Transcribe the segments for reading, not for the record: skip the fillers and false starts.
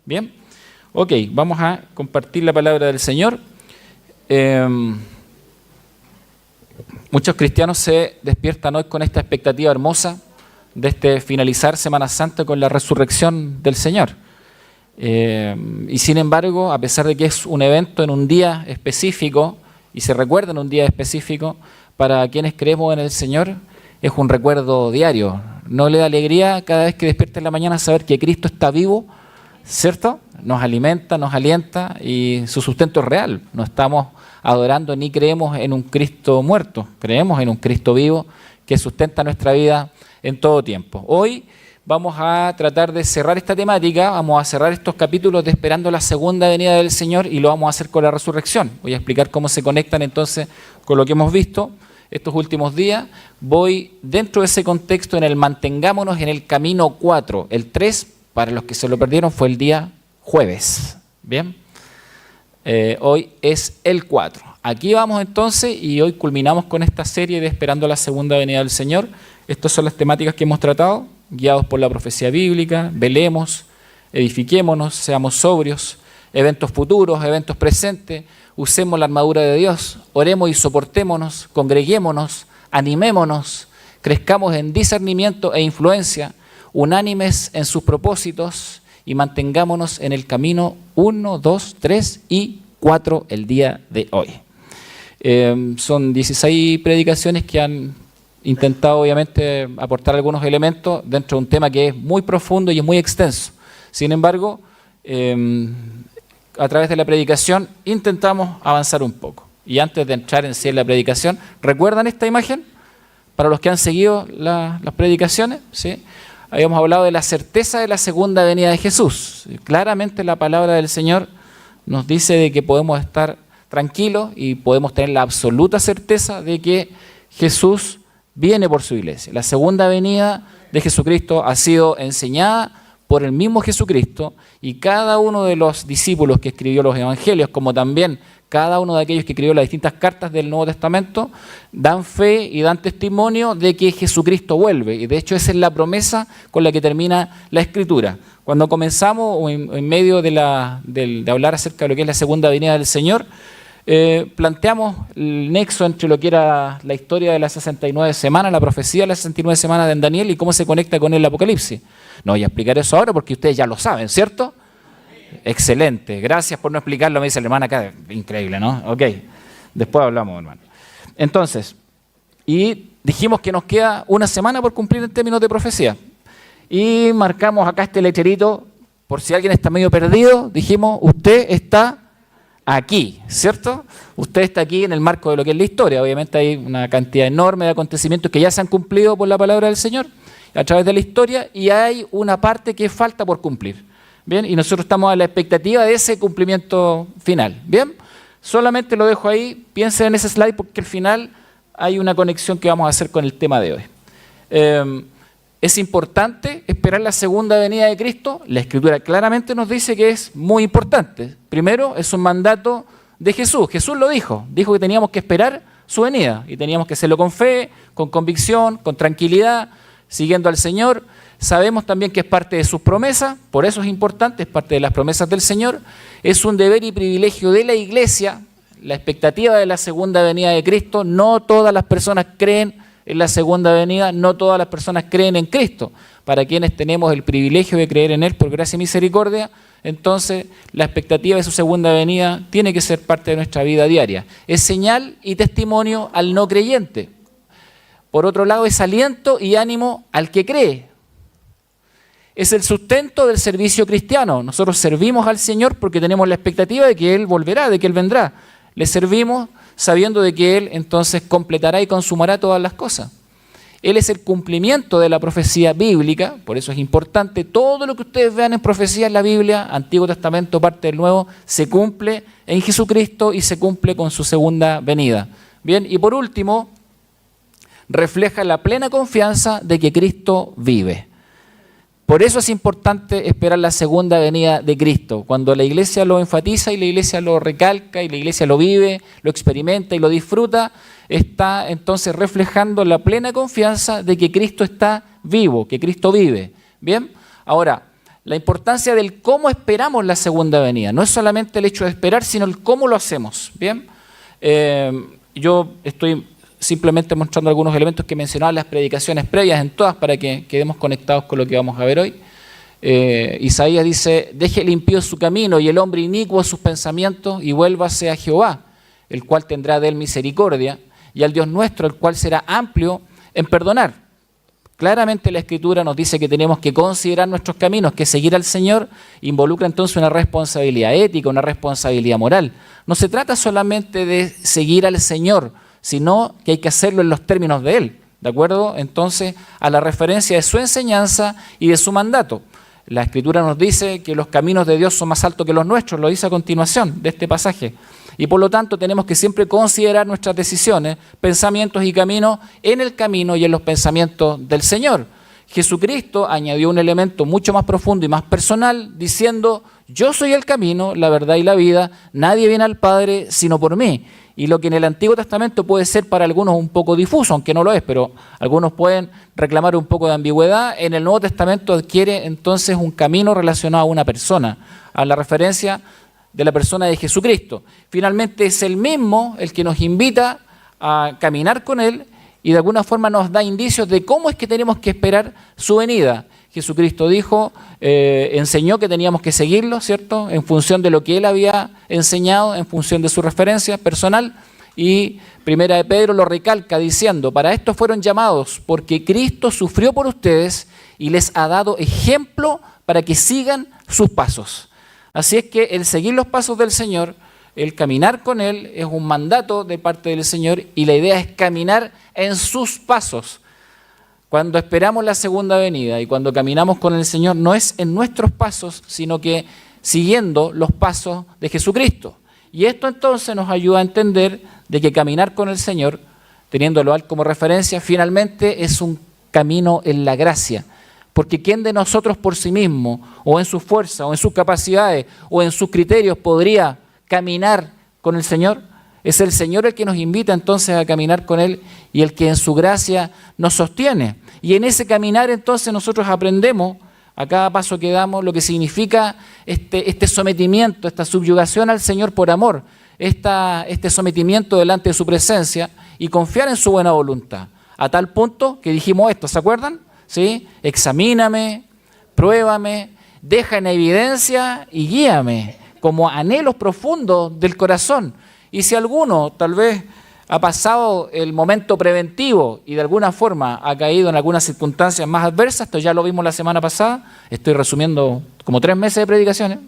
Bien, ok, vamos a compartir la palabra del Señor. Muchos cristianos se despiertan hoy con esta expectativa hermosa de finalizar Semana Santa con la resurrección del Señor. Y sin embargo, a pesar de que es un evento en un día específico y se recuerda en un día específico, para quienes creemos en el Señor es un recuerdo diario. ¿No le da alegría cada vez que despierta en la mañana saber que Cristo está vivo? ¿Cierto? Nos alimenta, nos alienta y su sustento es real. No estamos adorando ni creemos en un Cristo muerto, creemos en un Cristo vivo que sustenta nuestra vida en todo tiempo. Hoy vamos a tratar de cerrar esta temática, vamos a cerrar estos capítulos de esperando la segunda venida del Señor y lo vamos a hacer con la resurrección. Voy a explicar cómo se conectan entonces con lo que hemos visto estos últimos días. Voy dentro de ese contexto en el mantengámonos en el camino 4, el 3, para los que se lo perdieron, fue el día jueves. Bien, hoy es el 4. Aquí vamos entonces y hoy culminamos con esta serie de esperando la segunda venida del Señor. Estas son las temáticas que hemos tratado, guiados por la profecía bíblica. Velemos, edifiquémonos, seamos sobrios, eventos futuros, eventos presentes, usemos la armadura de Dios, oremos y soportémonos, congreguémonos, animémonos, crezcamos en discernimiento e influencia, unánimes en sus propósitos y mantengámonos en el camino 1, 2, 3 y 4 el día de hoy. Son 16 predicaciones que han intentado obviamente aportar algunos elementos dentro de un tema que es muy profundo y es muy extenso. Sin embargo, a través de la predicación intentamos avanzar un poco. Y antes de entrar en sí en la predicación, ¿recuerdan esta imagen? Para los que han seguido las predicaciones, ¿sí? Habíamos hablado de la certeza de la segunda venida de Jesús. Claramente la palabra del Señor nos dice de que podemos estar tranquilos y podemos tener la absoluta certeza de que Jesús viene por su iglesia. La segunda venida de Jesucristo ha sido enseñada por el mismo Jesucristo y cada uno de los discípulos que escribió los evangelios, como también cada uno de aquellos que escribió las distintas cartas del Nuevo Testamento, dan fe y dan testimonio de que Jesucristo vuelve. Y de hecho esa es la promesa con la que termina la Escritura. Cuando comenzamos, o en medio de hablar acerca de lo que es la segunda venida del Señor, planteamos el nexo entre lo que era la historia de las 69 semanas, la profecía de las 69 semanas de Daniel y cómo se conecta con el Apocalipsis. No voy a explicar eso ahora porque ustedes ya lo saben, ¿cierto? Excelente, gracias por no explicarlo, me dice la hermana acá, increíble, ¿no? Ok, después hablamos, hermano. Entonces, y dijimos que nos queda una semana por cumplir en términos de profecía. Y marcamos acá este letrerito, por si alguien está medio perdido, dijimos, usted está aquí, ¿cierto? Usted está aquí en el marco de lo que es la historia. Obviamente hay una cantidad enorme de acontecimientos que ya se han cumplido por la palabra del Señor a través de la historia y hay una parte que falta por cumplir. Bien, y nosotros estamos a la expectativa de ese cumplimiento final. Bien, solamente lo dejo ahí, piensen en ese slide porque al final hay una conexión que vamos a hacer con el tema de hoy. ¿Es importante esperar la segunda venida de Cristo? La Escritura claramente nos dice que es muy importante. Primero, es un mandato de Jesús. Jesús lo dijo que teníamos que esperar su venida y teníamos que hacerlo con fe, con convicción, con tranquilidad, siguiendo al Señor. Sabemos también que es parte de sus promesas, por eso es importante, es parte de las promesas del Señor. Es un deber y privilegio de la Iglesia, la expectativa de la segunda venida de Cristo. No todas las personas creen en la segunda venida, no todas las personas creen en Cristo. Para quienes tenemos el privilegio de creer en Él por gracia y misericordia, entonces la expectativa de su segunda venida tiene que ser parte de nuestra vida diaria. Es señal y testimonio al no creyente. Por otro lado, es aliento y ánimo al que cree. Es el sustento del servicio cristiano. Nosotros servimos al Señor porque tenemos la expectativa de que Él volverá, de que Él vendrá. Le servimos sabiendo de que Él entonces completará y consumará todas las cosas. Él es el cumplimiento de la profecía bíblica, por eso es importante. Todo lo que ustedes vean en profecía en la Biblia, Antiguo Testamento, parte del Nuevo, se cumple en Jesucristo y se cumple con su segunda venida. Bien, y por último, refleja la plena confianza de que Cristo vive. Por eso es importante esperar la segunda venida de Cristo. Cuando la iglesia lo enfatiza y la iglesia lo recalca y la iglesia lo vive, lo experimenta y lo disfruta, está entonces reflejando la plena confianza de que Cristo está vivo, que Cristo vive. Bien, ahora, la importancia del cómo esperamos la segunda venida. No es solamente el hecho de esperar, sino el cómo lo hacemos. ¿Bien? Yo estoy simplemente mostrando algunos elementos que mencionaba en las predicaciones previas, en todas, para que quedemos conectados con lo que vamos a ver hoy. Isaías dice: deje el impío su camino y el hombre inicuo sus pensamientos, y vuélvase a Jehová, el cual tendrá de él misericordia, y al Dios nuestro, el cual será amplio en perdonar. Claramente la Escritura nos dice que tenemos que considerar nuestros caminos, que seguir al Señor involucra entonces una responsabilidad ética, una responsabilidad moral. No se trata solamente de seguir al Señor, sino que hay que hacerlo en los términos de Él, ¿de acuerdo? Entonces, a la referencia de su enseñanza y de su mandato. La Escritura nos dice que los caminos de Dios son más altos que los nuestros, lo dice a continuación de este pasaje. Y por lo tanto tenemos que siempre considerar nuestras decisiones, pensamientos y caminos en el camino y en los pensamientos del Señor. Jesucristo añadió un elemento mucho más profundo y más personal, diciendo: yo soy el camino, la verdad y la vida, nadie viene al Padre sino por mí. Y lo que en el Antiguo Testamento puede ser para algunos un poco difuso, aunque no lo es, pero algunos pueden reclamar un poco de ambigüedad, en el Nuevo Testamento adquiere entonces un camino relacionado a una persona, a la referencia de la persona de Jesucristo. Finalmente es el mismo el que nos invita a caminar con Él y de alguna forma nos da indicios de cómo es que tenemos que esperar su venida. Jesucristo dijo, enseñó que teníamos que seguirlo, ¿cierto? En función de lo que Él había enseñado, en función de su referencia personal. Y Primera de Pedro lo recalca diciendo: para esto fueron llamados, porque Cristo sufrió por ustedes y les ha dado ejemplo para que sigan sus pasos. Así es que el seguir los pasos del Señor, el caminar con Él, es un mandato de parte del Señor, y la idea es caminar en sus pasos. Cuando esperamos la segunda venida y cuando caminamos con el Señor, no es en nuestros pasos, sino que siguiendo los pasos de Jesucristo. Y esto entonces nos ayuda a entender de que caminar con el Señor, teniéndolo a Él como referencia, finalmente es un camino en la gracia. Porque ¿quién de nosotros por sí mismo, o en su fuerza, o en sus capacidades, o en sus criterios podría caminar con el Señor? Es el Señor el que nos invita entonces a caminar con Él y el que en su gracia nos sostiene. Y en ese caminar entonces nosotros aprendemos a cada paso que damos lo que significa este sometimiento, esta subyugación al Señor por amor, este sometimiento delante de su presencia y confiar en su buena voluntad. A tal punto que dijimos esto, ¿se acuerdan? ¿Sí? Examíname, pruébame, deja en evidencia y guíame como anhelos profundos del corazón. Y si alguno tal vez ha pasado el momento preventivo y de alguna forma ha caído en algunas circunstancias más adversas, esto ya lo vimos la semana pasada, estoy resumiendo como 3 meses de predicaciones,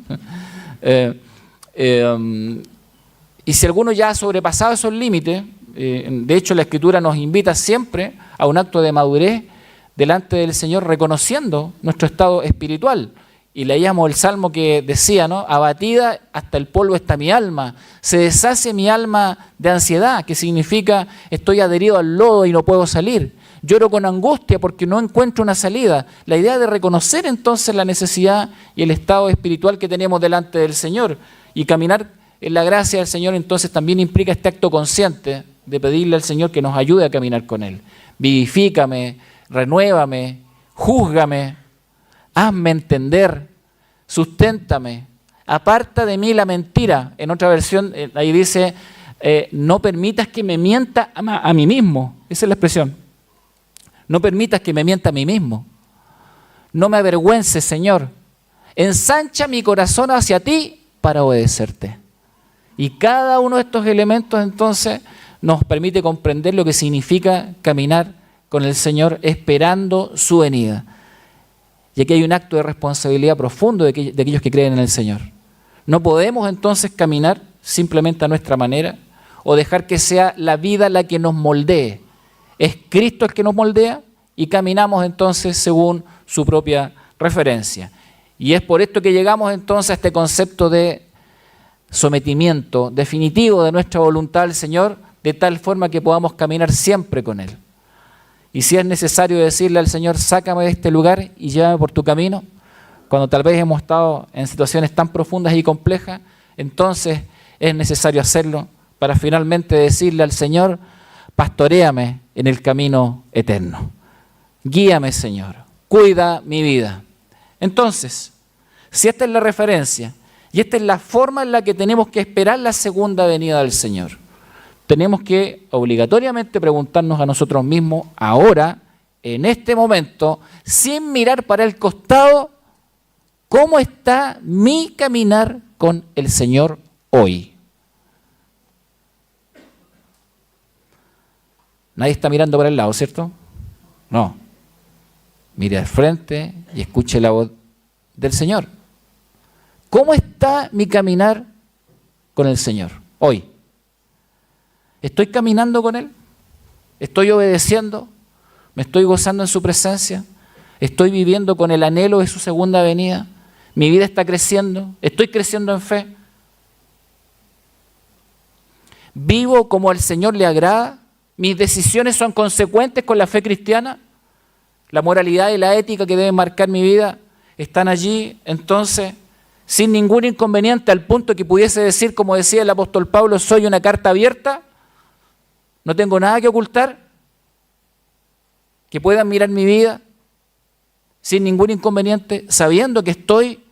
y si alguno ya ha sobrepasado esos límites, de hecho la Escritura nos invita siempre a un acto de madurez delante del Señor, reconociendo nuestro estado espiritual. Y leíamos el salmo que decía, ¿no? Abatida hasta el polvo está mi alma, se deshace mi alma de ansiedad, que significa estoy adherido al lodo y no puedo salir. Lloro con angustia porque no encuentro una salida. La idea de reconocer entonces la necesidad y el estado espiritual que tenemos delante del Señor y caminar en la gracia del Señor entonces también implica este acto consciente de pedirle al Señor que nos ayude a caminar con Él. Vivifícame, renuévame, júzgame, hazme entender, susténtame, aparta de mí la mentira. En otra versión, ahí dice, no permitas que me mienta a mí mismo. Esa es la expresión. No permitas que me mienta a mí mismo. No me avergüences, Señor. Ensancha mi corazón hacia ti para obedecerte. Y cada uno de estos elementos entonces nos permite comprender lo que significa caminar con el Señor esperando su venida. Y aquí hay un acto de responsabilidad profundo de aquellos que creen en el Señor. No podemos entonces caminar simplemente a nuestra manera o dejar que sea la vida la que nos moldee. Es Cristo el que nos moldea y caminamos entonces según su propia referencia. Y es por esto que llegamos entonces a este concepto de sometimiento definitivo de nuestra voluntad al Señor, de tal forma que podamos caminar siempre con Él. Y si es necesario decirle al Señor, sácame de este lugar y llévame por tu camino, cuando tal vez hemos estado en situaciones tan profundas y complejas, entonces es necesario hacerlo para finalmente decirle al Señor, pastoréame en el camino eterno. Guíame, Señor, cuida mi vida. Entonces, si esta es la referencia y esta es la forma en la que tenemos que esperar la segunda venida del Señor, tenemos que obligatoriamente preguntarnos a nosotros mismos ahora, en este momento, sin mirar para el costado, ¿cómo está mi caminar con el Señor hoy? Nadie está mirando para el lado, ¿cierto? No. Mire al frente y escuche la voz del Señor. ¿Cómo está mi caminar con el Señor hoy? ¿Estoy caminando con Él? ¿Estoy obedeciendo? ¿Me estoy gozando en su presencia? ¿Estoy viviendo con el anhelo de su segunda venida? ¿Mi vida está creciendo? ¿Estoy creciendo en fe? ¿Vivo como al Señor le agrada? ¿Mis decisiones son consecuentes con la fe cristiana? ¿La moralidad y la ética que deben marcar mi vida están allí, entonces, sin ningún inconveniente, al punto que pudiese decir, como decía el apóstol Pablo, soy una carta abierta? ¿No tengo nada que ocultar? ¿Que puedan mirar mi vida sin ningún inconveniente, sabiendo que estoy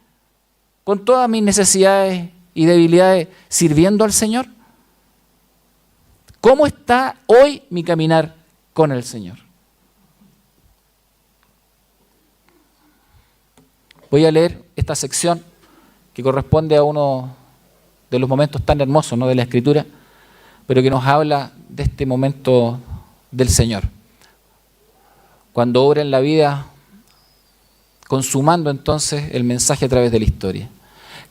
con todas mis necesidades y debilidades sirviendo al Señor? ¿Cómo está hoy mi caminar con el Señor? Voy a leer esta sección que corresponde a uno de los momentos tan hermosos, ¿no?, de la Escritura, pero que nos habla de este momento del Señor. Cuando obra en la vida, consumando entonces el mensaje a través de la historia.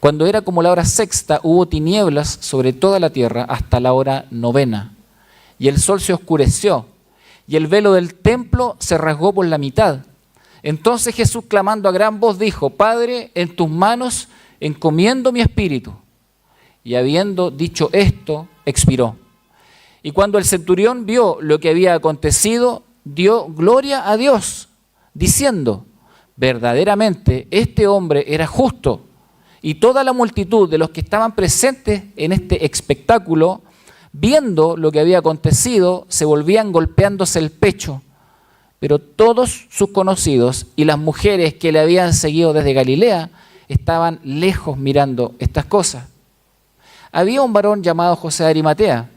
Cuando era como la hora sexta, hubo tinieblas sobre toda la tierra hasta la hora novena, y el sol se oscureció, y el velo del templo se rasgó por la mitad. Entonces Jesús, clamando a gran voz, dijo: Padre, en tus manos encomiendo mi espíritu. Y habiendo dicho esto, expiró. Y cuando el centurión vio lo que había acontecido, dio gloria a Dios, diciendo: verdaderamente este hombre era justo. Y toda la multitud de los que estaban presentes en este espectáculo, viendo lo que había acontecido, se volvían golpeándose el pecho. Pero todos sus conocidos y las mujeres que le habían seguido desde Galilea estaban lejos mirando estas cosas. Había un varón llamado José de Arimatea,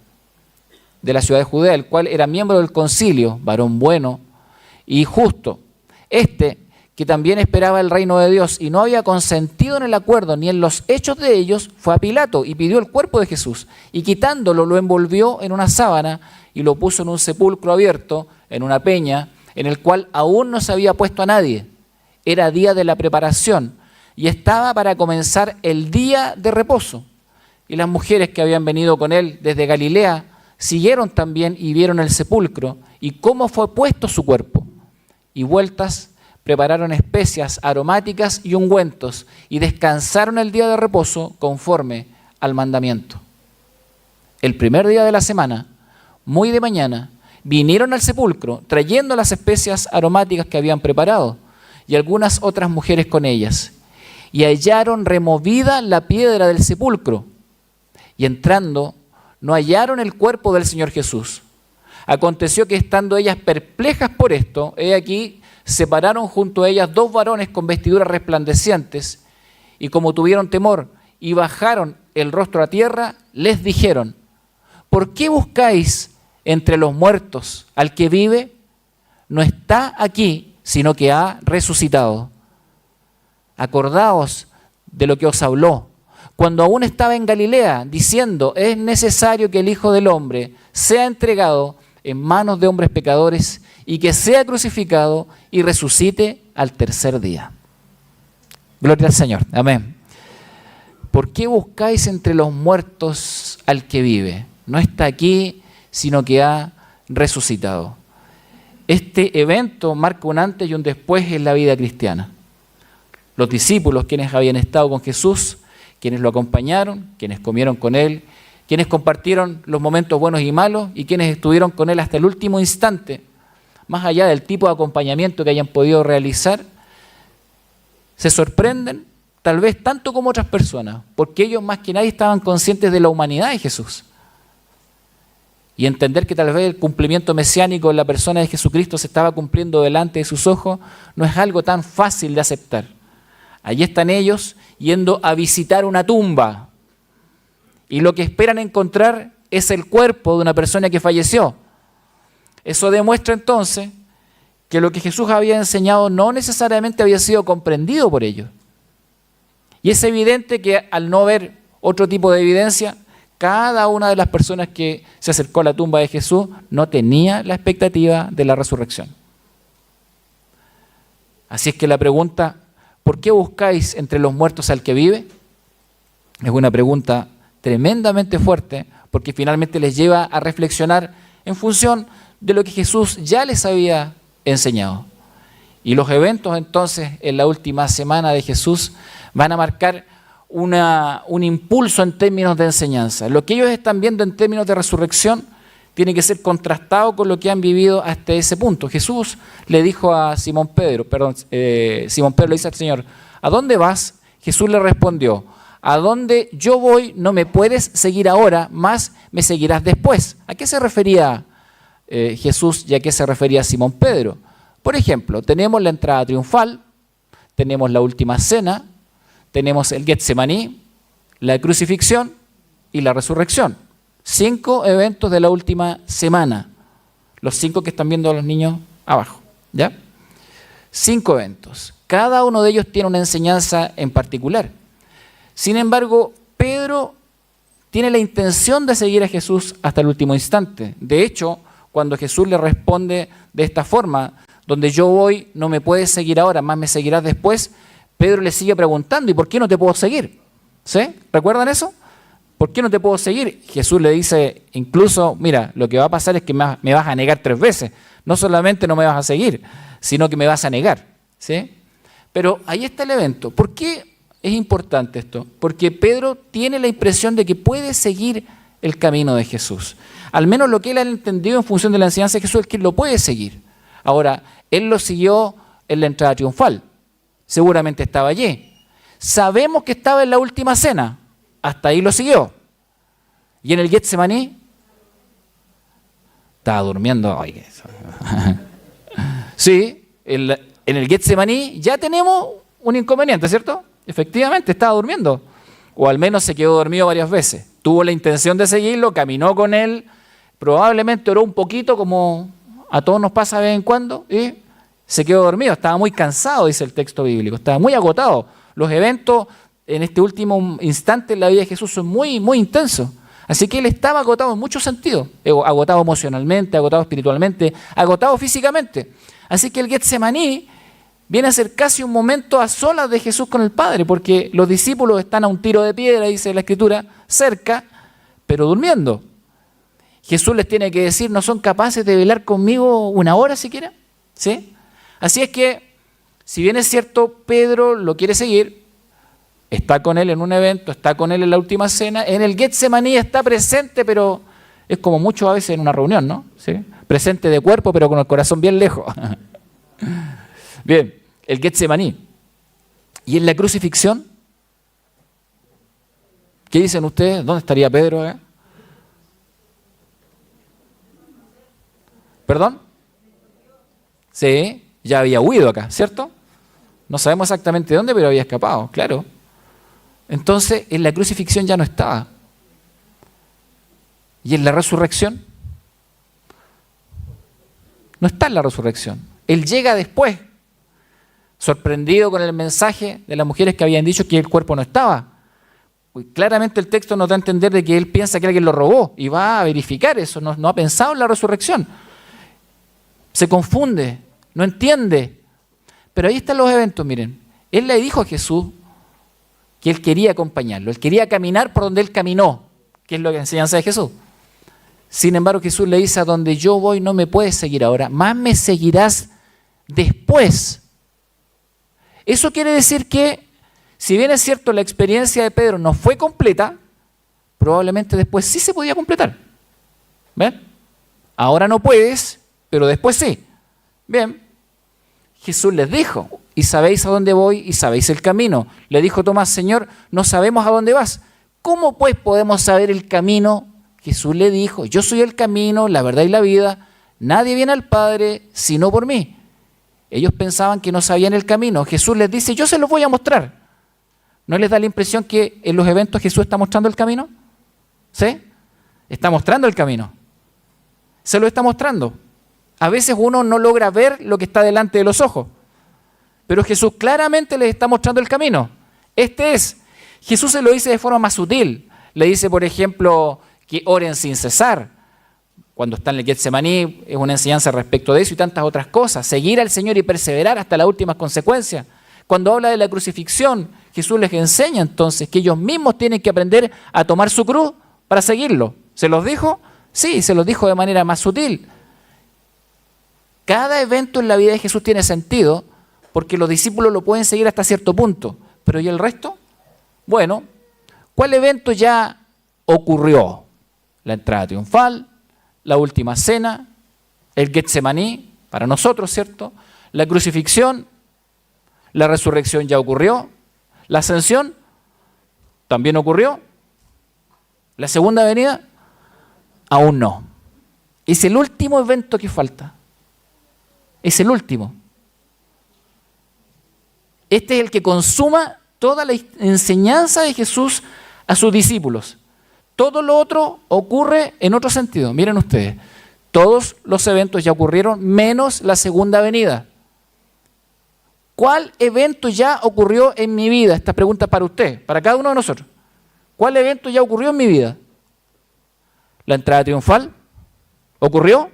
de la ciudad de Judea, el cual era miembro del concilio, varón bueno y justo. Que también esperaba el reino de Dios y no había consentido en el acuerdo ni en los hechos de ellos, fue a Pilato y pidió el cuerpo de Jesús, y quitándolo lo envolvió en una sábana y lo puso en un sepulcro abierto, en una peña, en el cual aún no se había puesto a nadie. Era día de la preparación y estaba para comenzar el día de reposo. Y las mujeres que habían venido con él desde Galilea siguieron también y vieron el sepulcro y cómo fue puesto su cuerpo. Y vueltas prepararon especias aromáticas y ungüentos y descansaron el día de reposo conforme al mandamiento. El primer día de la semana, muy de mañana, vinieron al sepulcro trayendo las especias aromáticas que habían preparado y algunas otras mujeres con ellas, y hallaron removida la piedra del sepulcro, y entrando no hallaron el cuerpo del Señor Jesús. Aconteció que estando ellas perplejas por esto, he aquí, se pararon junto a ellas dos varones con vestiduras resplandecientes, y como tuvieron temor y bajaron el rostro a tierra, les dijeron: ¿por qué buscáis entre los muertos al que vive? No está aquí, sino que ha resucitado. Acordaos de lo que os habló cuando aún estaba en Galilea, diciendo: es necesario que el Hijo del Hombre sea entregado en manos de hombres pecadores y que sea crucificado y resucite al tercer día. Gloria al Señor. Amén. ¿Por qué buscáis entre los muertos al que vive? No está aquí, sino que ha resucitado. Este evento marca un antes y un después en la vida cristiana. Los discípulos, quienes habían estado con Jesús, quienes lo acompañaron, quienes comieron con Él, quienes compartieron los momentos buenos y malos y quienes estuvieron con Él hasta el último instante, más allá del tipo de acompañamiento que hayan podido realizar, se sorprenden, tal vez tanto como otras personas, porque ellos más que nadie estaban conscientes de la humanidad de Jesús. Y entender que tal vez el cumplimiento mesiánico en la persona de Jesucristo se estaba cumpliendo delante de sus ojos no es algo tan fácil de aceptar. Allí están ellos yendo a visitar una tumba. Y lo que esperan encontrar es el cuerpo de una persona que falleció. Eso demuestra entonces que lo que Jesús había enseñado no necesariamente había sido comprendido por ellos. Y es evidente que al no ver otro tipo de evidencia, cada una de las personas que se acercó a la tumba de Jesús no tenía la expectativa de la resurrección. Así es que la pregunta, ¿por qué buscáis entre los muertos al que vive? Es una pregunta tremendamente fuerte, porque finalmente les lleva a reflexionar en función de lo que Jesús ya les había enseñado. Y los eventos entonces en la última semana de Jesús van a marcar un impulso en términos de enseñanza. Lo que ellos están viendo en términos de resurrección tiene que ser contrastado con lo que han vivido hasta ese punto. Jesús le dijo a Simón Pedro le dice al Señor, ¿a dónde vas? Jesús le respondió, a donde yo voy no me puedes seguir ahora, más me seguirás después. ¿A qué se refería Jesús y a qué se refería Simón Pedro? Por ejemplo, tenemos la entrada triunfal, tenemos la última cena, tenemos el Getsemaní, la crucifixión y la resurrección. 5 eventos de la última semana. Los 5 que están viendo a los niños abajo, ¿ya? 5 eventos. Cada uno de ellos tiene una enseñanza en particular. Sin embargo, Pedro tiene la intención de seguir a Jesús hasta el último instante. De hecho, cuando Jesús le responde de esta forma, donde yo voy no me puedes seguir ahora, más me seguirás después, Pedro le sigue preguntando, ¿y por qué no te puedo seguir? ¿Sí? ¿Recuerdan eso? ¿Por qué no te puedo seguir? Jesús le dice incluso, mira, lo que va a pasar es que me vas a negar 3 veces. No solamente no me vas a seguir, sino que me vas a negar. ¿Sí? Pero ahí está el evento. ¿Por qué es importante esto? Porque Pedro tiene la impresión de que puede seguir el camino de Jesús. Al menos lo que él ha entendido en función de la enseñanza de Jesús es que él lo puede seguir. Ahora, él lo siguió en la entrada triunfal. Seguramente estaba allí. Sabemos que estaba en la última cena. Hasta ahí lo siguió. ¿Y en el Getsemaní? Estaba durmiendo. Ay, sí, en el Getsemaní ya tenemos un inconveniente, ¿cierto? Efectivamente, estaba durmiendo. O al menos se quedó dormido varias veces. Tuvo la intención de seguirlo, caminó con él, probablemente oró un poquito, como a todos nos pasa de vez en cuando, y se quedó dormido. Estaba muy cansado, dice el texto bíblico. Estaba muy agotado. Los eventos en este último instante en la vida de Jesús son muy, muy intensos. Así que él estaba agotado en muchos sentidos. Agotado emocionalmente, agotado espiritualmente, agotado físicamente. Así que el Getsemaní viene a ser casi un momento a solas de Jesús con el Padre, porque los discípulos están a un tiro de piedra, dice la Escritura, cerca, pero durmiendo. Jesús les tiene que decir, ¿no son capaces de velar conmigo 1 hora siquiera? ¿Sí? Así es que, si bien es cierto, Pedro lo quiere seguir, está con él en un evento, está con él en la última cena, en el Getsemaní está presente, pero es como mucho a veces en una reunión, ¿no? ¿Sí? Presente de cuerpo, pero con el corazón bien lejos. Bien, el Getsemaní. ¿Y en la crucifixión? ¿Qué dicen ustedes? ¿Dónde estaría Pedro? ¿Perdón? Sí, ya había huido acá, ¿cierto? No sabemos exactamente dónde, pero había escapado, claro. Entonces, en la crucifixión ya no estaba. ¿Y en la resurrección? No está en la resurrección. Él llega después, sorprendido con el mensaje de las mujeres que habían dicho que el cuerpo no estaba. Claramente el texto nos da a entender de que él piensa que alguien lo robó y va a verificar eso, no ha pensado en la resurrección. Se confunde, no entiende. Pero ahí están los eventos, miren. Él le dijo a Jesús que él quería acompañarlo, él quería caminar por donde él caminó, que es lo que enseñanza de Jesús. Sin embargo, Jesús le dice, a donde yo voy no me puedes seguir ahora, más me seguirás después. Eso quiere decir que, si bien es cierto la experiencia de Pedro no fue completa, probablemente después sí se podía completar. ¿Ven? Ahora no puedes, pero después sí. Bien, Jesús les dijo, y sabéis a dónde voy y sabéis el camino. Le dijo Tomás, Señor, no sabemos a dónde vas. ¿Cómo pues podemos saber el camino? Jesús le dijo, yo soy el camino, la verdad y la vida. Nadie viene al Padre sino por mí. Ellos pensaban que no sabían el camino. Jesús les dice, yo se los voy a mostrar. ¿No les da la impresión que en los eventos Jesús está mostrando el camino? ¿Sí? Está mostrando el camino. Se lo está mostrando. A veces uno no logra ver lo que está delante de los ojos, pero Jesús claramente les está mostrando el camino. Este es. Jesús se lo dice de forma más sutil. Le dice, por ejemplo, que oren sin cesar. Cuando está en el Getsemaní es una enseñanza respecto de eso y tantas otras cosas. Seguir al Señor y perseverar hasta las últimas consecuencias. Cuando habla de la crucifixión, Jesús les enseña entonces que ellos mismos tienen que aprender a tomar su cruz para seguirlo. ¿Se los dijo? Sí, se los dijo de manera más sutil. Cada evento en la vida de Jesús tiene sentido porque los discípulos lo pueden seguir hasta cierto punto. ¿Pero y el resto? Bueno, ¿cuál evento ya ocurrió? La entrada triunfal, la última cena, el Getsemaní, para nosotros, ¿cierto? La crucifixión, la resurrección ya ocurrió, la ascensión también ocurrió, la segunda venida aún no. Es el último evento que falta. Es el último. Este es el que consuma toda la enseñanza de Jesús a sus discípulos. Todo lo otro ocurre en otro sentido. Miren ustedes, todos los eventos ya ocurrieron, menos la segunda venida. ¿Cuál evento ya ocurrió en mi vida? Esta pregunta es para usted, para cada uno de nosotros. ¿Cuál evento ya ocurrió en mi vida? ¿La entrada triunfal? ¿Ocurrió?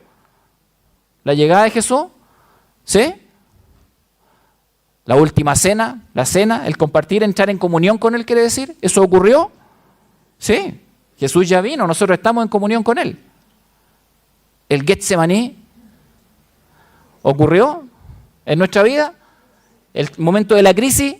¿La llegada de Jesús? ¿Sí? ¿La última cena? ¿La cena? ¿El compartir, entrar en comunión con Él quiere decir? ¿Eso ocurrió? Sí. Jesús ya vino, nosotros estamos en comunión con Él. ¿El Getsemaní ocurrió en nuestra vida? ¿El momento de la crisis,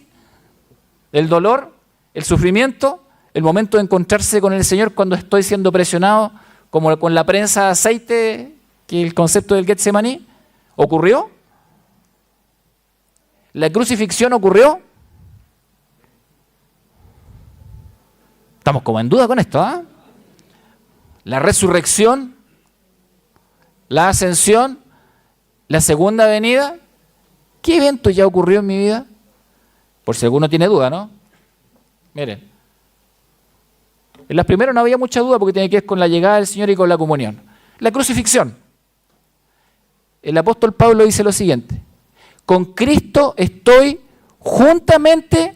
el dolor, el sufrimiento, el momento de encontrarse con el Señor cuando estoy siendo presionado, como con la prensa de aceite, que es el concepto del Getsemaní? ¿Ocurrió? ¿La crucifixión ocurrió? Estamos como en duda con esto, ¿ah? La resurrección, la ascensión, la segunda venida. ¿Qué evento ya ocurrió en mi vida? Por si alguno tiene duda, ¿no? Miren, en las primeras no había mucha duda porque tiene que ver con la llegada del Señor y con la comunión. La crucifixión. El apóstol Pablo dice lo siguiente: con Cristo estoy juntamente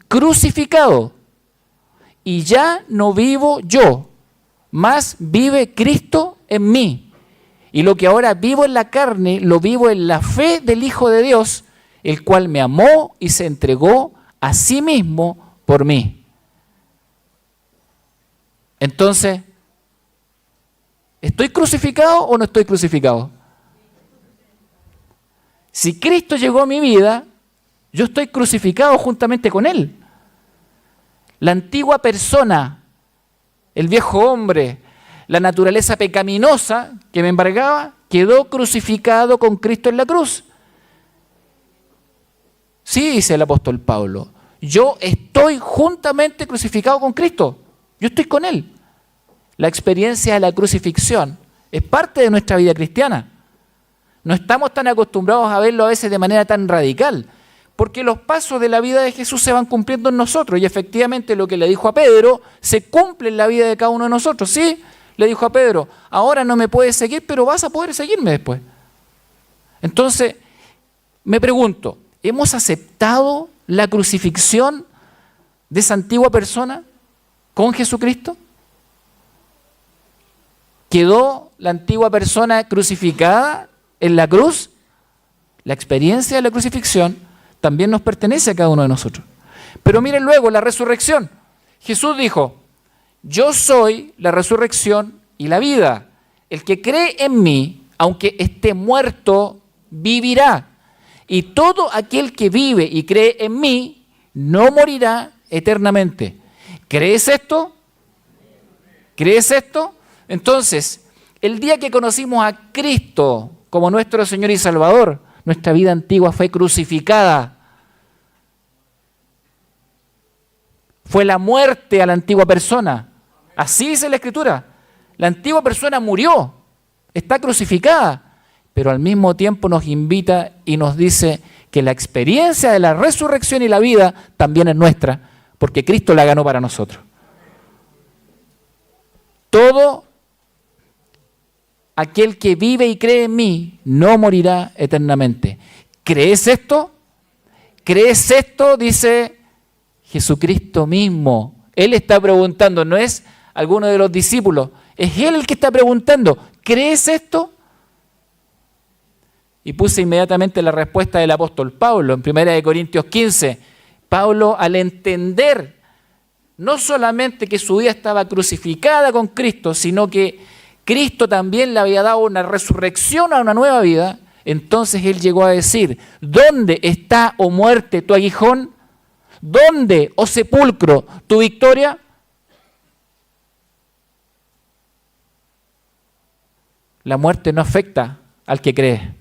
crucificado. Y ya no vivo yo, mas vive Cristo en mí. Y lo que ahora vivo en la carne, lo vivo en la fe del Hijo de Dios, el cual me amó y se entregó a sí mismo por mí. Entonces, ¿estoy crucificado o no estoy crucificado? Si Cristo llegó a mi vida, yo estoy crucificado juntamente con Él. La antigua persona, el viejo hombre, la naturaleza pecaminosa que me embargaba, quedó crucificado con Cristo en la cruz. Sí, dice el apóstol Pablo, yo estoy juntamente crucificado con Cristo. Yo estoy con Él. La experiencia de la crucifixión es parte de nuestra vida cristiana. No estamos tan acostumbrados a verlo a veces de manera tan radical, porque los pasos de la vida de Jesús se van cumpliendo en nosotros y efectivamente lo que le dijo a Pedro se cumple en la vida de cada uno de nosotros. Sí, le dijo a Pedro, ahora no me puedes seguir, pero vas a poder seguirme después. Entonces, me pregunto, ¿hemos aceptado la crucifixión de esa antigua persona con Jesucristo? ¿Quedó la antigua persona crucificada en la cruz? La experiencia de la crucifixión también nos pertenece a cada uno de nosotros. Pero miren luego la resurrección. Jesús dijo, yo soy la resurrección y la vida. El que cree en mí, aunque esté muerto, vivirá. Y todo aquel que vive y cree en mí, no morirá eternamente. ¿Crees esto? ¿Crees esto? Entonces, el día que conocimos a Cristo como nuestro Señor y Salvador, nuestra vida antigua fue crucificada. Fue la muerte a la antigua persona. Así dice la Escritura. La antigua persona murió, está crucificada, pero al mismo tiempo nos invita y nos dice que la experiencia de la resurrección y la vida también es nuestra, porque Cristo la ganó para nosotros. Todo aquel que vive y cree en mí no morirá eternamente. ¿Crees esto? ¿Crees esto? Dice Jesucristo mismo. Él está preguntando, no es alguno de los discípulos, es Él el que está preguntando, ¿crees esto? Y puse inmediatamente la respuesta del apóstol Pablo en 1 Corintios 15. Pablo, al entender no solamente que su vida estaba crucificada con Cristo, sino que Cristo también le había dado una resurrección a una nueva vida, entonces él llegó a decir, ¿dónde está, oh muerte, tu aguijón? ¿Dónde, oh sepulcro, tu victoria? La muerte no afecta al que cree.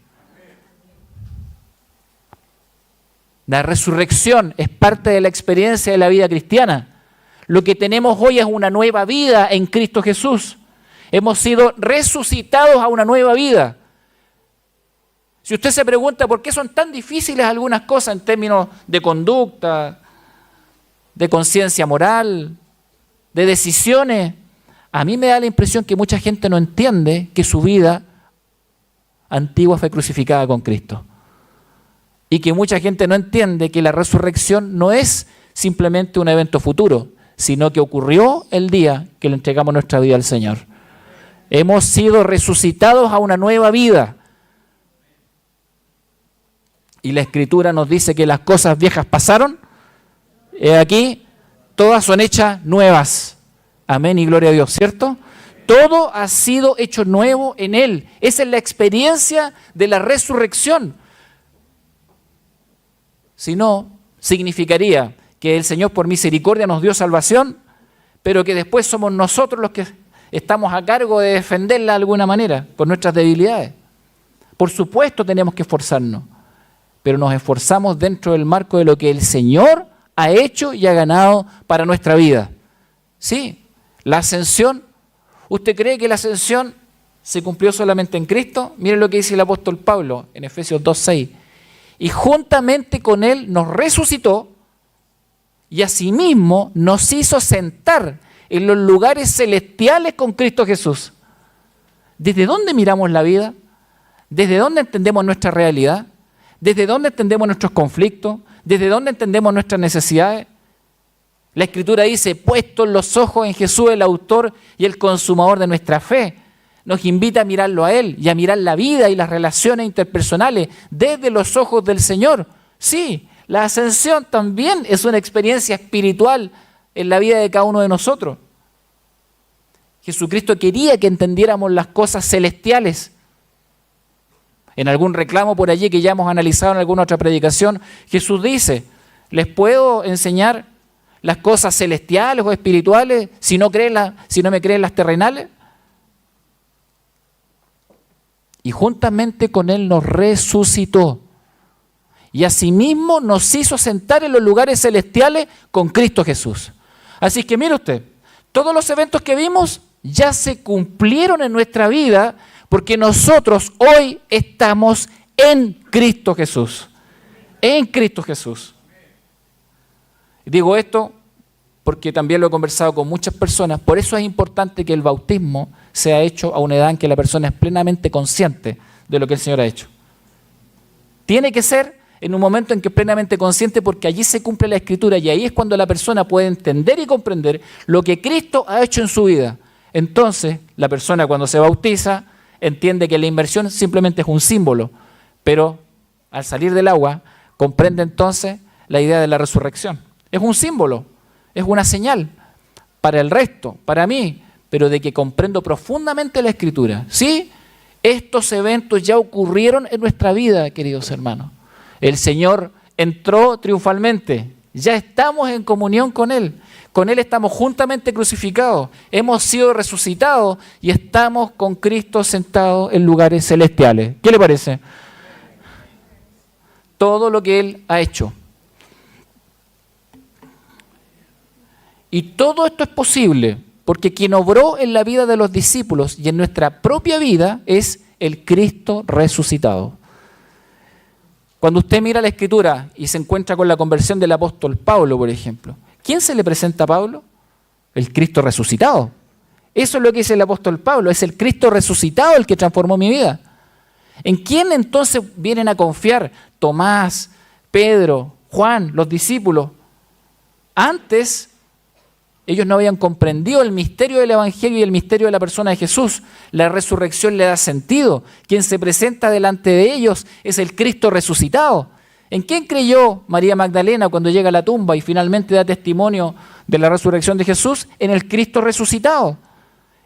La resurrección es parte de la experiencia de la vida cristiana. Lo que tenemos hoy es una nueva vida en Cristo Jesús. Hemos sido resucitados a una nueva vida. Si usted se pregunta por qué son tan difíciles algunas cosas en términos de conducta, de conciencia moral, de decisiones, a mí me da la impresión que mucha gente no entiende que su vida antigua fue crucificada con Cristo. Y que mucha gente no entiende que la resurrección no es simplemente un evento futuro, sino que ocurrió el día que le entregamos nuestra vida al Señor. Hemos sido resucitados a una nueva vida. Y la Escritura nos dice que las cosas viejas pasaron. Aquí, todas son hechas nuevas. Amén y gloria a Dios, ¿cierto? Todo ha sido hecho nuevo en Él. Esa es la experiencia de la resurrección. Si no, significaría que el Señor por misericordia nos dio salvación, pero que después somos nosotros los que estamos a cargo de defenderla de alguna manera, por nuestras debilidades. Por supuesto tenemos que esforzarnos, pero nos esforzamos dentro del marco de lo que el Señor ha hecho y ha ganado para nuestra vida. Sí, la ascensión, ¿usted cree que la ascensión se cumplió solamente en Cristo? Miren lo que dice el apóstol Pablo en Efesios 2:6. Y juntamente con Él nos resucitó y asimismo nos hizo sentar en los lugares celestiales con Cristo Jesús. ¿Desde dónde miramos la vida? ¿Desde dónde entendemos nuestra realidad? ¿Desde dónde entendemos nuestros conflictos? ¿Desde dónde entendemos nuestras necesidades? La Escritura dice, puestos los ojos en Jesús, el autor y el consumador de nuestra fe. Nos invita a mirarlo a Él y a mirar la vida y las relaciones interpersonales desde los ojos del Señor. Sí, la ascensión también es una experiencia espiritual en la vida de cada uno de nosotros. Jesucristo quería que entendiéramos las cosas celestiales. En algún reclamo por allí que ya hemos analizado en alguna otra predicación, Jesús dice, ¿les puedo enseñar las cosas celestiales o espirituales si no me creen las terrenales? Y juntamente con Él nos resucitó. Y asimismo nos hizo sentar en los lugares celestiales con Cristo Jesús. Así que mire usted, todos los eventos que vimos ya se cumplieron en nuestra vida porque nosotros hoy estamos en Cristo Jesús. En Cristo Jesús. Digo esto porque también lo he conversado con muchas personas. Por eso es importante que el bautismo sea hecho a una edad en que la persona es plenamente consciente de lo que el Señor ha hecho. Tiene que ser en un momento en que es plenamente consciente porque allí se cumple la Escritura y ahí es cuando la persona puede entender y comprender lo que Cristo ha hecho en su vida. Entonces, la persona cuando se bautiza entiende que la inmersión simplemente es un símbolo, pero al salir del agua comprende entonces la idea de la resurrección. Es un símbolo, es una señal para el resto, para mí, pero de que comprendo profundamente la Escritura. Sí, estos eventos ya ocurrieron en nuestra vida, queridos hermanos. El Señor entró triunfalmente, ya estamos en comunión con Él estamos juntamente crucificados, hemos sido resucitados y estamos con Cristo sentados en lugares celestiales. ¿Qué le parece? Todo lo que Él ha hecho. Y todo esto es posible porque quien obró en la vida de los discípulos y en nuestra propia vida es el Cristo resucitado. Cuando usted mira la Escritura y se encuentra con la conversión del apóstol Pablo, por ejemplo, ¿Quién se le presenta a Pablo? El Cristo resucitado. Eso es lo que dice el apóstol Pablo, es el Cristo resucitado el que transformó mi vida. ¿En quién entonces vienen a confiar Tomás, Pedro, Juan, los discípulos? Antes, ellos no habían comprendido el misterio del Evangelio y el misterio de la persona de Jesús. La resurrección le da sentido. Quien se presenta delante de ellos es el Cristo resucitado. ¿En quién creyó María Magdalena cuando llega a la tumba y finalmente da testimonio de la resurrección de Jesús? En el Cristo resucitado.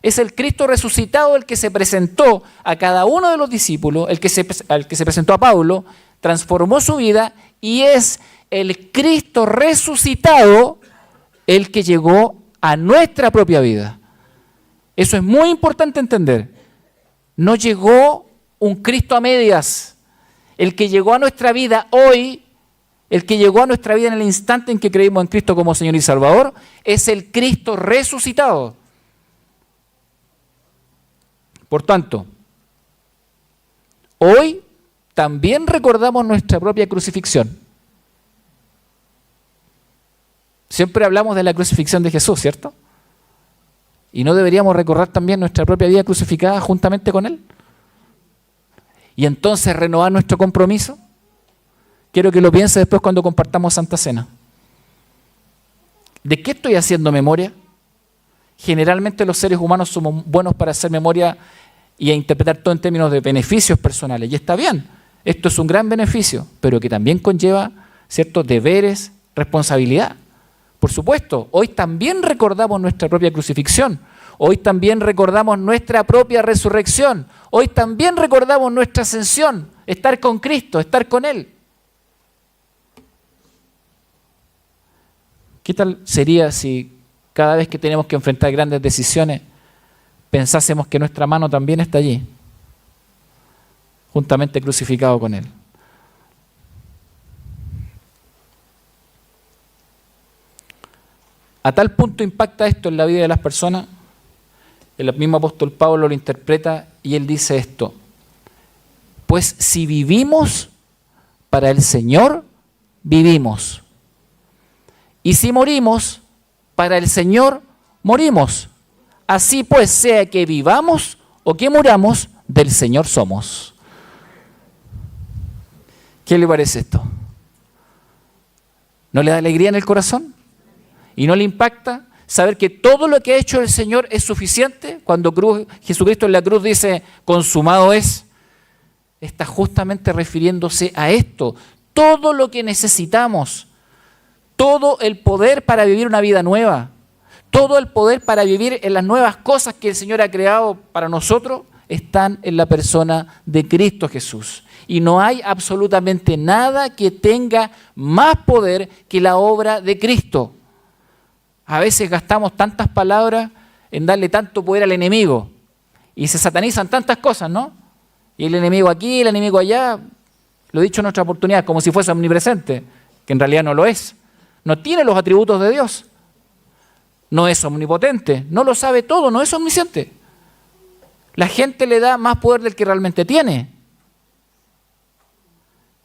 Es el Cristo resucitado el que se presentó a cada uno de los discípulos, el que se presentó a Pablo, transformó su vida y es el Cristo resucitado el que llegó a nuestra propia vida. Eso es muy importante entender. No llegó un Cristo a medias. El que llegó a nuestra vida hoy, el que llegó a nuestra vida en el instante en que creímos en Cristo como Señor y Salvador, es el Cristo resucitado. Por tanto, hoy también recordamos nuestra propia crucifixión. Siempre hablamos de la crucifixión de Jesús, ¿cierto? ¿Y no deberíamos recordar también nuestra propia vida crucificada juntamente con Él? Y entonces renovar nuestro compromiso. Quiero que lo piense después cuando compartamos Santa Cena. ¿De qué estoy haciendo memoria? Generalmente los seres humanos somos buenos para hacer memoria y a interpretar todo en términos de beneficios personales. Y está bien, esto es un gran beneficio, pero que también conlleva ciertos deberes, responsabilidad. Por supuesto, hoy también recordamos nuestra propia crucifixión. Hoy también recordamos nuestra propia resurrección. Hoy también recordamos nuestra ascensión, estar con Cristo, estar con Él. ¿Qué tal sería si cada vez que tenemos que enfrentar grandes decisiones pensásemos que nuestra mano también está allí, juntamente crucificado con Él? A tal punto impacta esto en la vida de las personas, el mismo apóstol Pablo lo interpreta y él dice esto: pues si vivimos, para el Señor vivimos. Y si morimos, para el Señor morimos. Así pues, sea que vivamos o que muramos, del Señor somos. ¿Qué le parece esto? ¿No le da alegría en el corazón? ¿Y no le impacta saber que todo lo que ha hecho el Señor es suficiente? Cuando Jesucristo en la cruz dice, consumado es, está justamente refiriéndose a esto. Todo lo que necesitamos, todo el poder para vivir una vida nueva, todo el poder para vivir en las nuevas cosas que el Señor ha creado para nosotros, están en la persona de Cristo Jesús. Y no hay absolutamente nada que tenga más poder que la obra de Cristo. A veces gastamos tantas palabras en darle tanto poder al enemigo y se satanizan tantas cosas, ¿no? Y el enemigo aquí, el enemigo allá, lo he dicho en otra oportunidad, como si fuese omnipresente, que en realidad no lo es. No tiene los atributos de Dios. No es omnipotente, no lo sabe todo, no es omnisciente. La gente le da más poder del que realmente tiene.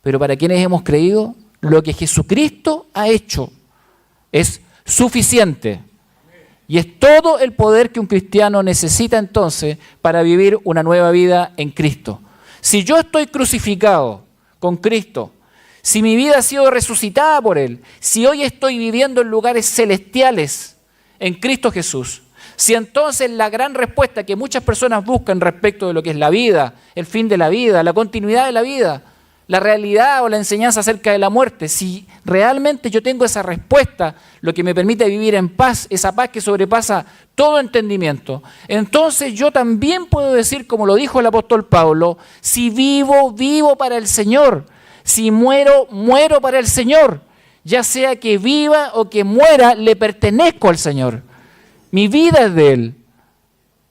Pero para quienes hemos creído, lo que Jesucristo ha hecho es suficiente. Y es todo el poder que un cristiano necesita entonces para vivir una nueva vida en Cristo. Si yo estoy crucificado con Cristo, si mi vida ha sido resucitada por Él, si hoy estoy viviendo en lugares celestiales en Cristo Jesús, si entonces la gran respuesta que muchas personas buscan respecto de lo que es la vida, el fin de la vida, la continuidad de la vida, la realidad o la enseñanza acerca de la muerte, si realmente yo tengo esa respuesta, lo que me permite vivir en paz, esa paz que sobrepasa todo entendimiento, entonces yo también puedo decir, como lo dijo el apóstol Pablo, si vivo, vivo para el Señor, si muero, muero para el Señor, ya sea que viva o que muera, le pertenezco al Señor. Mi vida es de Él,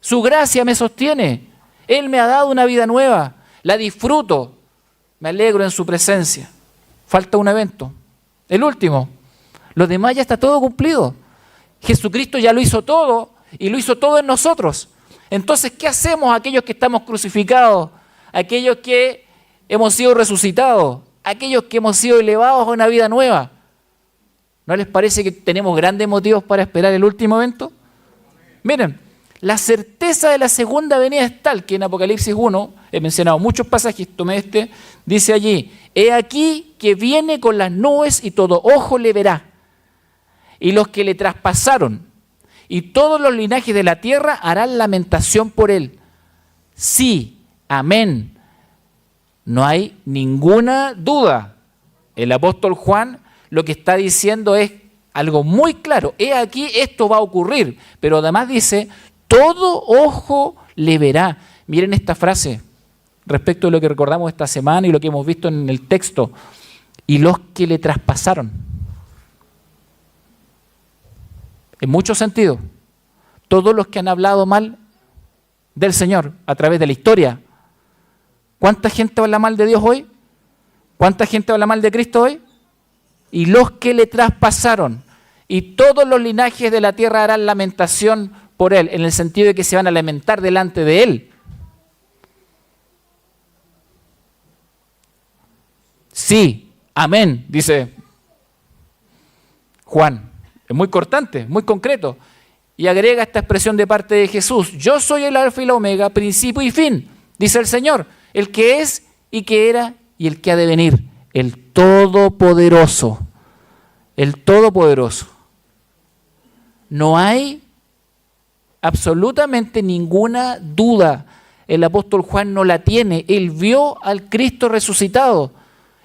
su gracia me sostiene, Él me ha dado una vida nueva, la disfruto. Me alegro en su presencia. Falta un evento. El último. Los demás ya está todo cumplido. Jesucristo ya lo hizo todo y lo hizo todo en nosotros. Entonces, ¿qué hacemos aquellos que estamos crucificados? Aquellos que hemos sido resucitados. Aquellos que hemos sido elevados a una vida nueva. ¿No les parece que tenemos grandes motivos para esperar el último evento? Miren, la certeza de la segunda venida es tal que en Apocalipsis 1, he mencionado muchos pasajes, tomé este, dice allí, he aquí que viene con las nubes y todo ojo le verá, y los que le traspasaron, y todos los linajes de la tierra harán lamentación por él. Sí, amén. No hay ninguna duda. El apóstol Juan lo que está diciendo es algo muy claro. He aquí, esto va a ocurrir. Pero además dice, todo ojo le verá. Miren esta frase respecto de lo que recordamos esta semana y lo que hemos visto en el texto. Y los que le traspasaron. En muchos sentidos. Todos los que han hablado mal del Señor a través de la historia. ¿Cuánta gente habla mal de Dios hoy? ¿Cuánta gente habla mal de Cristo hoy? Y los que le traspasaron, y todos los linajes de la tierra harán lamentación por él, en el sentido de que se van a lamentar delante de él. Sí, amén, dice Juan. Es muy cortante, muy concreto. Y agrega esta expresión de parte de Jesús. Yo soy el alfa y la omega, principio y fin, dice el Señor. El que es y que era y el que ha de venir. El Todopoderoso. El Todopoderoso. No hay absolutamente ninguna duda. El apóstol Juan no la tiene. Él vio al Cristo resucitado.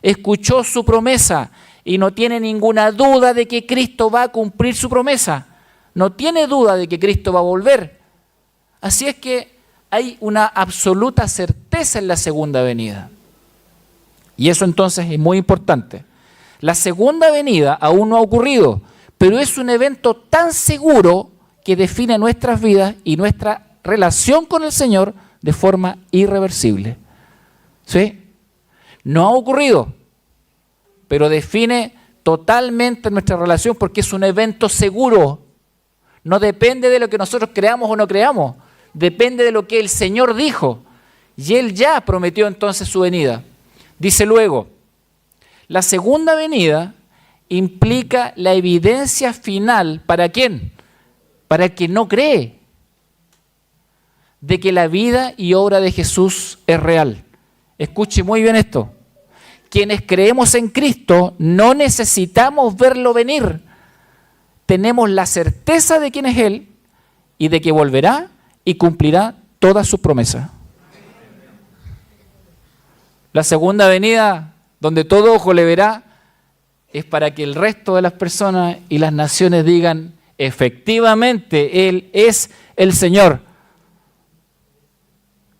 Escuchó su promesa. Y no tiene ninguna duda de que Cristo va a cumplir su promesa. No tiene duda de que Cristo va a volver. Así es que hay una absoluta certeza en la segunda venida. Y eso entonces es muy importante. La segunda venida aún no ha ocurrido, pero es un evento tan seguro que define nuestras vidas y nuestra relación con el Señor de forma irreversible. ¿Sí? No ha ocurrido, pero define totalmente nuestra relación porque es un evento seguro. No depende de lo que nosotros creamos o no creamos. Depende de lo que el Señor dijo. Y Él ya prometió entonces su venida. Dice luego, la segunda venida implica la evidencia final. ¿Para quién? Para el que no cree. De que la vida y obra de Jesús es real. Escuche muy bien esto. Quienes creemos en Cristo no necesitamos verlo venir. Tenemos la certeza de quién es Él y de que volverá y cumplirá todas sus promesas. La segunda venida, donde todo ojo le verá, es para que el resto de las personas y las naciones digan, efectivamente, Él es el Señor.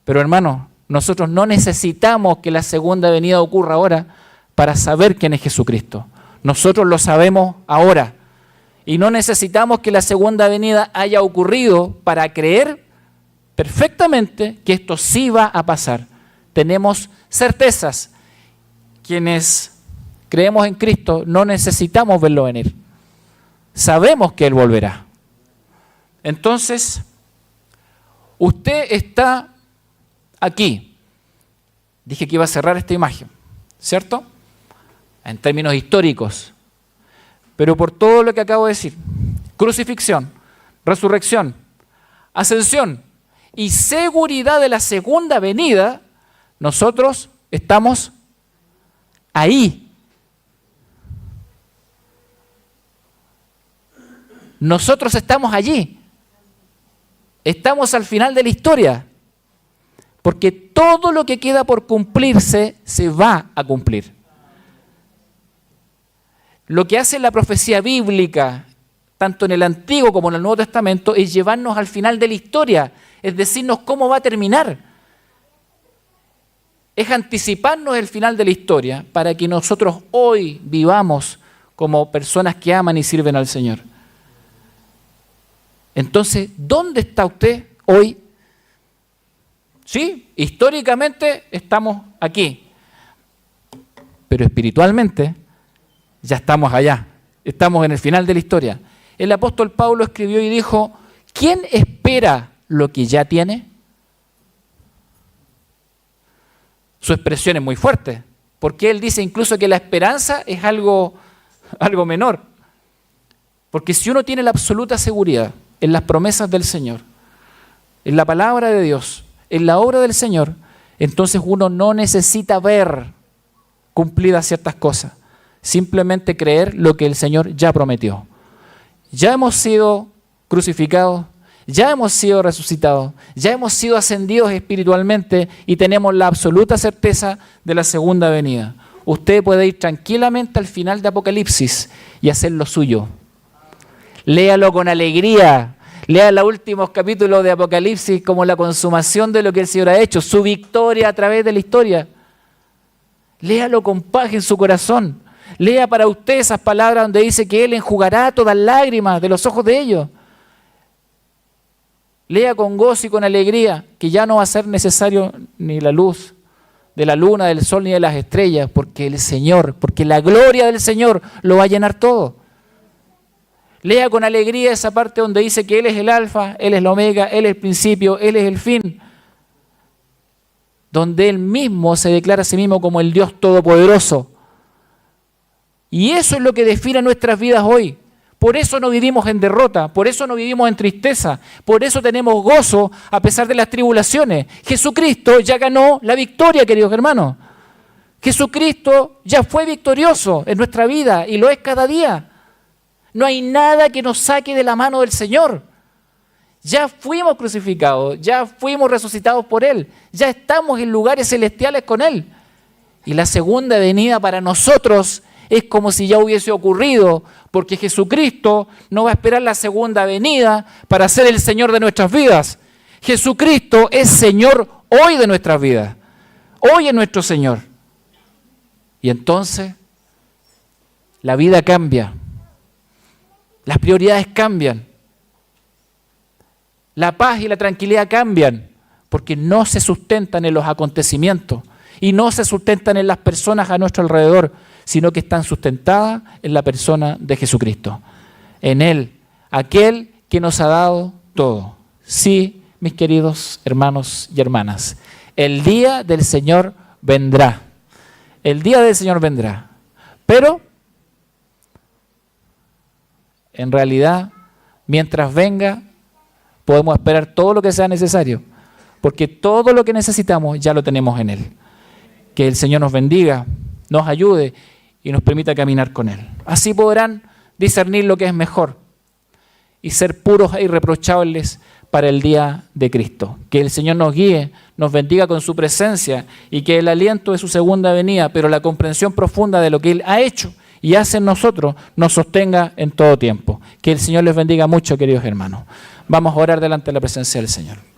Pero hermanos, nosotros no necesitamos que la segunda venida ocurra ahora para saber quién es Jesucristo. Nosotros lo sabemos ahora. Y no necesitamos que la segunda venida haya ocurrido para creer perfectamente que esto sí va a pasar. Tenemos certezas. Quienes creemos en Cristo no necesitamos verlo venir. Sabemos que Él volverá. Entonces, usted está aquí. Dije que iba a cerrar esta imagen, ¿cierto? En términos históricos. Pero por todo lo que acabo de decir, crucifixión, resurrección, ascensión y seguridad de la segunda venida, nosotros estamos ahí. Nosotros estamos allí. Estamos al final de la historia. Porque todo lo que queda por cumplirse se va a cumplir. Lo que hace la profecía bíblica, tanto en el Antiguo como en el Nuevo Testamento, es llevarnos al final de la historia, es decirnos cómo va a terminar. Es anticiparnos el final de la historia para que nosotros hoy vivamos como personas que aman y sirven al Señor. Entonces, ¿dónde está usted hoy? Sí, históricamente estamos aquí, pero espiritualmente ya estamos allá, estamos en el final de la historia. El apóstol Pablo escribió y dijo, ¿quién espera lo que ya tiene? Su expresión es muy fuerte, porque él dice incluso que la esperanza es algo menor. Porque si uno tiene la absoluta seguridad en las promesas del Señor, en la palabra de Dios, en la obra del Señor, entonces uno no necesita ver cumplidas ciertas cosas. Simplemente creer lo que el Señor ya prometió. Ya hemos sido crucificados, ya hemos sido resucitados, ya hemos sido ascendidos espiritualmente y tenemos la absoluta certeza de la segunda venida. Usted puede ir tranquilamente al final de Apocalipsis y hacer lo suyo. Léalo con alegría. Lea los últimos capítulos de Apocalipsis como la consumación de lo que el Señor ha hecho, su victoria a través de la historia. Léalo con paz en su corazón. Lea para usted esas palabras donde dice que Él enjugará todas lágrimas de los ojos de ellos. Lea con gozo y con alegría que ya no va a ser necesario ni la luz de la luna, del sol ni de las estrellas, porque el Señor, porque la gloria del Señor lo va a llenar todo. Lea con alegría esa parte donde dice que Él es el alfa, Él es la omega, Él es el principio, Él es el fin. Donde Él mismo se declara a sí mismo como el Dios Todopoderoso. Y eso es lo que define nuestras vidas hoy. Por eso no vivimos en derrota, por eso no vivimos en tristeza, por eso tenemos gozo a pesar de las tribulaciones. Jesucristo ya ganó la victoria, queridos hermanos. Jesucristo ya fue victorioso en nuestra vida y lo es cada día. No hay nada que nos saque de la mano del Señor. Ya fuimos crucificados, ya fuimos resucitados por Él, ya estamos en lugares celestiales con Él. Y la segunda venida para nosotros es como si ya hubiese ocurrido, porque Jesucristo no va a esperar la segunda venida para ser el Señor de nuestras vidas. Jesucristo es Señor hoy de nuestras vidas. Hoy es nuestro Señor. Y entonces la vida cambia. Las prioridades cambian. La paz y la tranquilidad cambian porque no se sustentan en los acontecimientos y no se sustentan en las personas a nuestro alrededor, sino que están sustentadas en la persona de Jesucristo. En Él, aquel que nos ha dado todo. Sí, mis queridos hermanos y hermanas, el día del Señor vendrá. El día del Señor vendrá. Pero en realidad, mientras venga, podemos esperar todo lo que sea necesario, porque todo lo que necesitamos ya lo tenemos en Él. Que el Señor nos bendiga, nos ayude y nos permita caminar con Él. Así podrán discernir lo que es mejor y ser puros e irreprochables para el día de Cristo. Que el Señor nos guíe, nos bendiga con su presencia y que el aliento de su segunda venida, pero la comprensión profunda de lo que Él ha hecho y hace en nosotros, nos sostenga en todo tiempo. Que el Señor les bendiga mucho, queridos hermanos. Vamos a orar delante de la presencia del Señor.